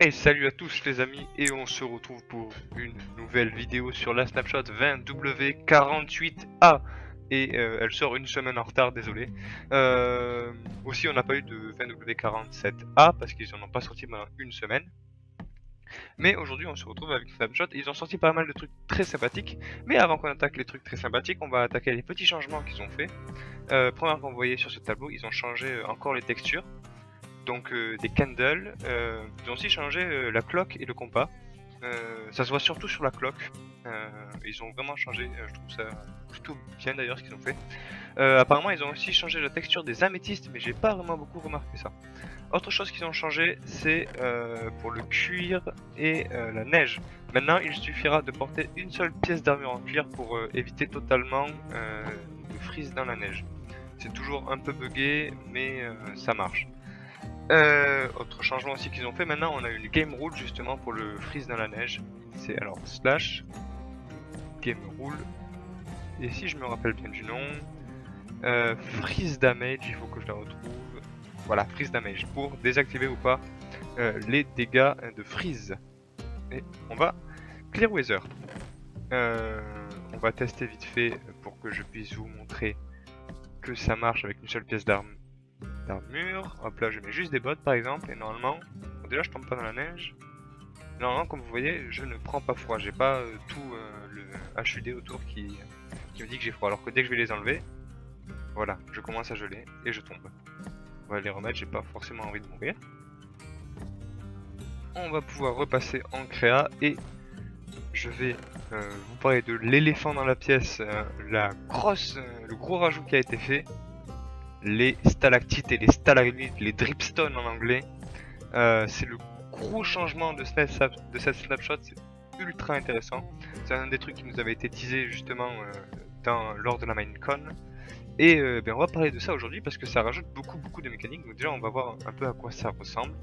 Et salut à tous les amis, et on se retrouve pour une nouvelle vidéo sur la Snapshot 20W48A. Et elle sort une semaine en retard, désolé. Aussi on n'a pas eu de 20W47A parce qu'ils en ont pas sorti pendant une semaine. Mais aujourd'hui on se retrouve avec Snapshot et ils ont sorti pas mal de trucs très sympathiques. Mais avant qu'on attaque les trucs très sympathiques, on va attaquer les petits changements qu'ils ont fait. Premièrement, vous voyez sur ce tableau, ils ont changé encore les textures. Donc des candles, ils ont aussi changé la cloque et le compas. Ça se voit surtout sur la cloque. Ils ont vraiment changé, je trouve ça plutôt bien d'ailleurs ce qu'ils ont fait. Apparemment ils ont aussi changé la texture des améthystes, mais j'ai pas vraiment beaucoup remarqué ça. Autre chose qu'ils ont changé, c'est pour le cuir et la neige. Maintenant il suffira de porter une seule pièce d'armure en cuir pour éviter totalement de freeze dans la neige. C'est toujours un peu buggé, mais ça marche. Autre changement aussi qu'ils ont fait, maintenant on a une game rule justement pour le freeze dans la neige. C'est alors slash game rule. Et si je me rappelle bien du nom, freeze damage, il faut que je la retrouve. Voilà, freeze damage pour désactiver ou pas les dégâts de freeze. Et on va clear weather. On va tester vite fait pour que je puisse vous montrer que ça marche avec une seule pièce d'armure. Hop là, je mets juste des bottes par exemple, et normalement, bon, déjà je tombe pas dans la neige. Normalement, comme vous voyez, je ne prends pas froid. J'ai pas tout le HUD autour qui me dit que j'ai froid. Alors que dès que je vais les enlever, voilà, je commence à geler et je tombe. On va les remettre, j'ai pas forcément envie de mourir. On va pouvoir repasser en créa et je vais vous parler de l'éléphant dans la pièce, le gros rajout qui a été fait. Les stalactites et les stalagmites, les dripstones en anglais. C'est le gros changement de cette snapshot, c'est ultra intéressant. C'est un des trucs qui nous avait été teasé justement lors de la Minecon. Et on va parler de ça aujourd'hui parce que ça rajoute beaucoup de mécaniques. Donc déjà on va voir un peu à quoi ça ressemble.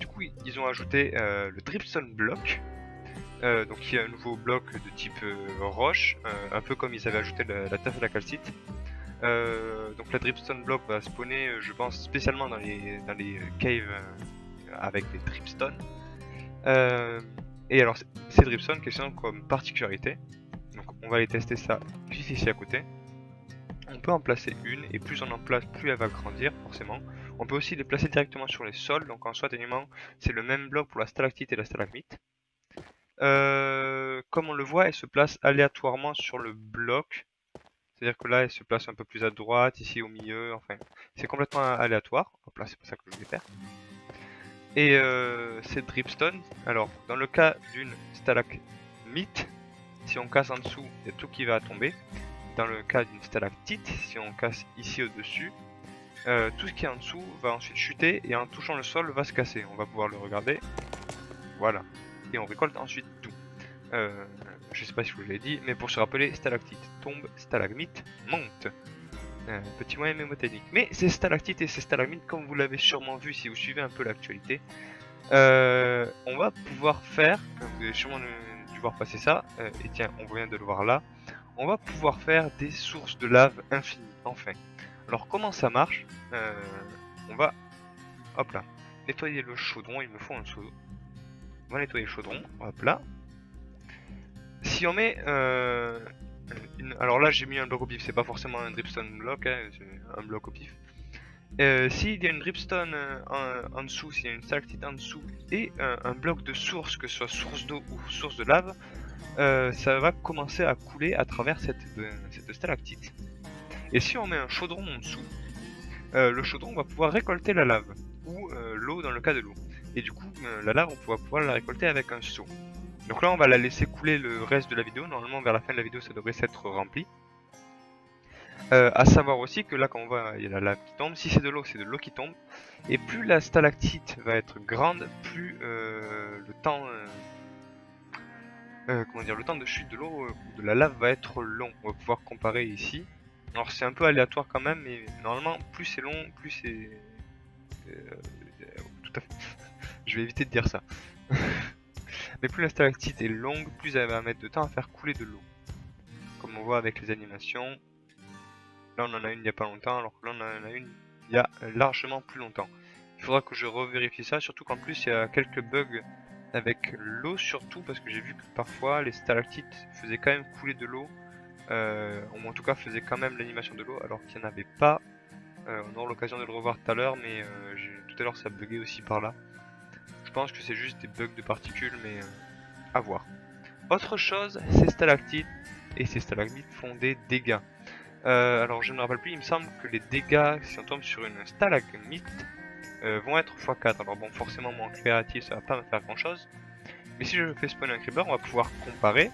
Du coup ils ont ajouté le dripstone block. Donc il y a un nouveau bloc de type roche, un peu comme ils avaient ajouté la taf et la calcite. Donc la dripstone block va spawner, je pense, spécialement dans les caves avec les dripstones. Et alors ces dripstones, qu'est-ce qu'ils ont comme particularité? Donc on va aller tester ça juste ici à côté. On peut en placer une, et plus on en place, plus elle va grandir, forcément. On peut aussi les placer directement sur les sols, donc en soit techniquement, c'est le même bloc pour la stalactite et la stalagmite. Comme on le voit, elle se place aléatoirement sur le bloc. C'est-à-dire que là, elle se place un peu plus à droite, ici au milieu, enfin, c'est complètement aléatoire. Hop là, c'est pour ça que je vais faire. Et c'est dripstone. Alors, dans le cas d'une stalagmite, si on casse en dessous, il y a tout qui va tomber. Dans le cas d'une stalactite, si on casse ici au-dessus, tout ce qui est en dessous va ensuite chuter et en touchant le sol va se casser. On va pouvoir le regarder. Voilà. Et on récolte ensuite tout. Je sais pas si je vous l'ai dit, mais pour se rappeler, stalactite tombe, stalagmite monte. Petit moyen mémotechnique. Mais ces stalactites et ces stalagmites, comme vous l'avez sûrement vu si vous suivez un peu l'actualité, on va pouvoir faire, vous avez sûrement dû voir passer ça, et tiens, on vient de le voir là, on va pouvoir faire des sources de lave infinies, enfin. Alors comment ça marche? On va, hop là, nettoyer le chaudron, il me faut un seau. On va nettoyer le chaudron, hop là. Si on met alors là j'ai mis un bloc au pif, c'est pas forcément un dripstone block, hein, c'est un bloc au pif. S'il y a une dripstone en dessous, s'il y a une stalactite en dessous et un bloc de source, que ce soit source d'eau ou source de lave, ça va commencer à couler à travers cette stalactite. Et si on met un chaudron en dessous, le chaudron va pouvoir récolter la lave, ou l'eau dans le cas de l'eau. Et du coup, la lave, on va pouvoir la récolter avec un seau. Donc là, on va la laisser couler le reste de la vidéo. Normalement, vers la fin de la vidéo, ça devrait s'être rempli. À savoir aussi que là, quand on voit, il y a la lave qui tombe. Si c'est de l'eau, c'est de l'eau qui tombe. Et plus la stalactite va être grande, plus le temps, le temps de chute de l'eau ou de la lave va être long. On va pouvoir comparer ici. Alors c'est un peu aléatoire quand même, mais normalement, plus c'est long, plus c'est tout à fait. Je vais éviter de dire ça. Mais plus la stalactite est longue, plus elle va mettre de temps à faire couler de l'eau. Comme on voit avec les animations. Là on en a une il n'y a pas longtemps, alors que là on en a une il y a largement plus longtemps. Il faudra que je revérifie ça, surtout qu'en plus il y a quelques bugs avec l'eau surtout, parce que j'ai vu que parfois les stalactites faisaient quand même couler de l'eau, ou en tout cas faisaient quand même l'animation de l'eau, alors qu'il n'y en avait pas. On aura l'occasion de le revoir tout à l'heure, mais tout à l'heure ça buguait aussi par là. Je pense que c'est juste des bugs de particules, mais à voir. Autre chose, ces stalactites et ces stalagmites font des dégâts. Alors je ne me rappelle plus, il me semble que les dégâts, si on tombe sur une stalagmite, vont être x4. Alors bon, forcément mon créatif ça va pas me faire grand chose. Mais si je fais spawner un creeper, on va pouvoir comparer.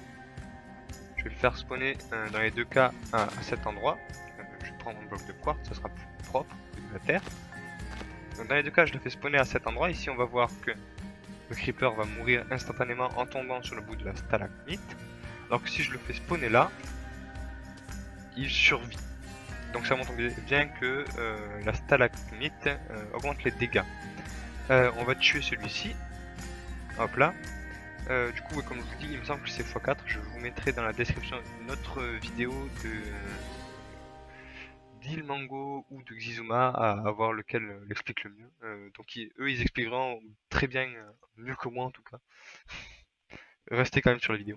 Je vais le faire spawner dans les deux cas à cet endroit. Je vais prendre un bloc de quartz, ça sera plus propre que de la terre. Donc dans les deux cas, je le fais spawner à cet endroit. Ici, on va voir que le creeper va mourir instantanément en tombant sur le bout de la stalagmite. Alors que si je le fais spawner là, il survit. Donc ça montre bien que la stalagmite augmente les dégâts. On va tuer celui-ci. Hop là. Du coup, comme je vous dis, il me semble que c'est x4. Je vous mettrai dans la description une autre vidéo de d'Ilmango ou de Xizuma à voir lequel l'explique le mieux. Donc eux, ils expliqueront très bien, mieux que moi en tout cas. Restez quand même sur la vidéo.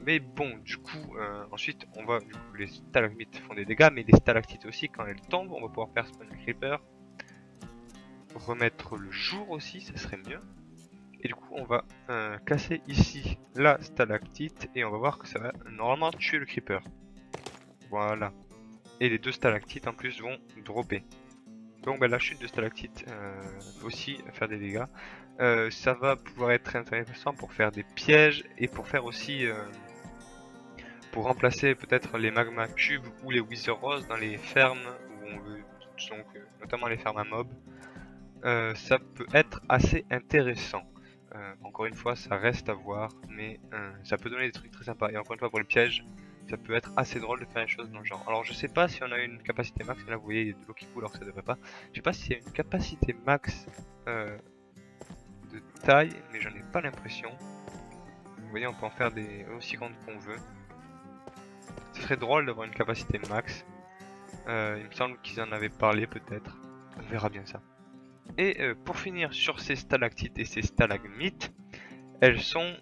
Mais bon, du coup, ensuite, on va, du coup, les stalagmites font des dégâts, mais les stalactites aussi, quand elles tombent, on va pouvoir faire spawn le creeper. Remettre le jour aussi, ça serait mieux. Et du coup, on va casser ici la stalactite et on va voir que ça va normalement tuer le creeper. Voilà. Et les deux stalactites en plus vont dropper. Donc bah, la chute de stalactite peut aussi faire des dégâts. Ça va pouvoir être très intéressant pour faire des pièges et pour faire aussi pour remplacer peut-être les magma cubes ou les wither rose dans les fermes où on veut, donc notamment les fermes à mobs. Ça peut être assez intéressant. Encore une fois, ça reste à voir, mais ça peut donner des trucs très sympas. Et encore une fois, pour les pièges, ça peut être assez drôle de faire des choses dans le genre. Alors, je sais pas si on a une capacité max. Là, vous voyez, il y a de l'eau qui coule, alors que ça devrait pas. Je sais pas s'il y a une capacité max de taille, mais j'en ai pas l'impression. Vous voyez, on peut en faire des aussi grandes qu'on veut. Ce serait drôle d'avoir une capacité max. Il me semble qu'ils en avaient parlé, peut-être. On verra bien ça. Et pour finir sur ces stalactites et ces stalagmites, elles sont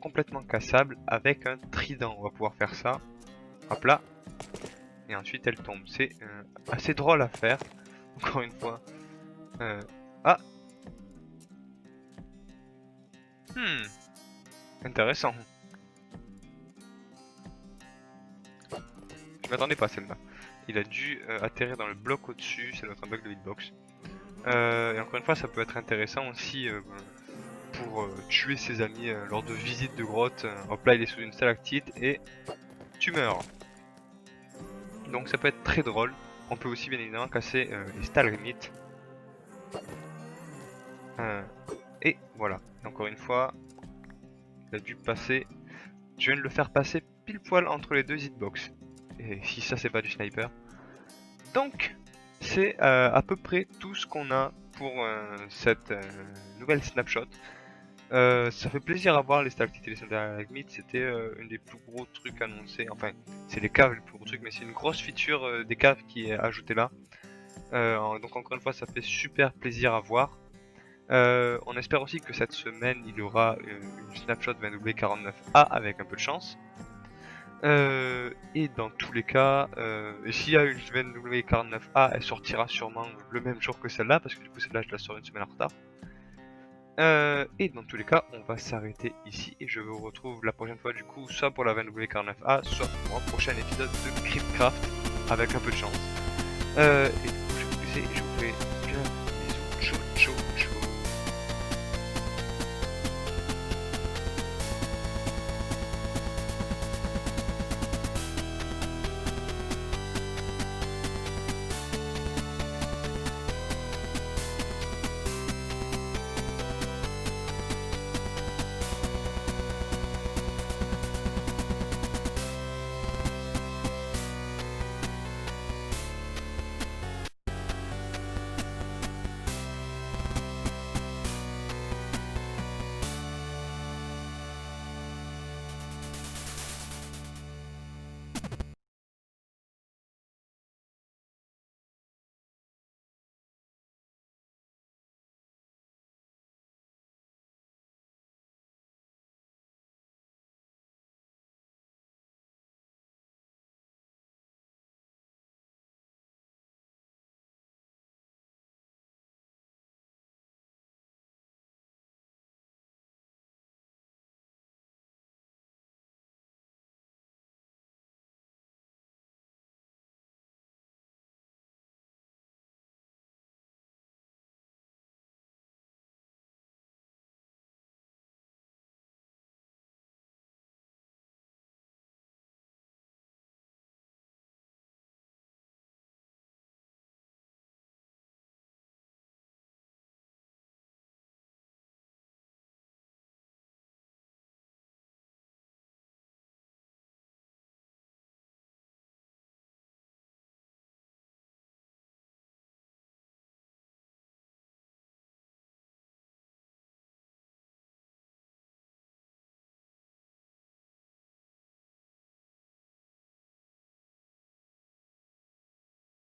complètement cassables avec un trident. On va pouvoir faire ça, hop là, et ensuite elles tombent. C'est assez drôle à faire, encore une fois. Ah, intéressant. Je m'attendais pas à celle-là. Il a dû atterrir dans le bloc au-dessus, c'est notre bug de hitbox. Et encore une fois, ça peut être intéressant aussi pour tuer ses amis lors de visites de grotte. Hop là, il est sous une stalactite et tu meurs. Donc ça peut être très drôle. On peut aussi bien évidemment casser les stalagmites. Et voilà. Encore une fois, il a dû passer. Je viens de le faire passer pile poil entre les deux hitbox. Et si ça c'est pas du sniper. Donc c'est à peu près tout ce qu'on a pour cette nouvelle snapshot. Ça fait plaisir à voir les stalactites et les stalagmites, c'était une des plus gros trucs annoncés, enfin c'est les caves les plus gros trucs, mais c'est une grosse feature des caves qui est ajoutée là. Donc encore une fois ça fait super plaisir à voir. On espère aussi que cette semaine il y aura une snapshot 20W49A avec un peu de chance. Et dans tous les cas, s'il y a une VNW49A, elle sortira sûrement le même jour que celle-là, parce que du coup celle-là je la sors une semaine en retard. Et dans tous les cas, on va s'arrêter ici et je vous retrouve la prochaine fois du coup, soit pour la VNW49A, soit pour un prochain épisode de Cryptcraft avec un peu de chance. Et du coup, je vous fais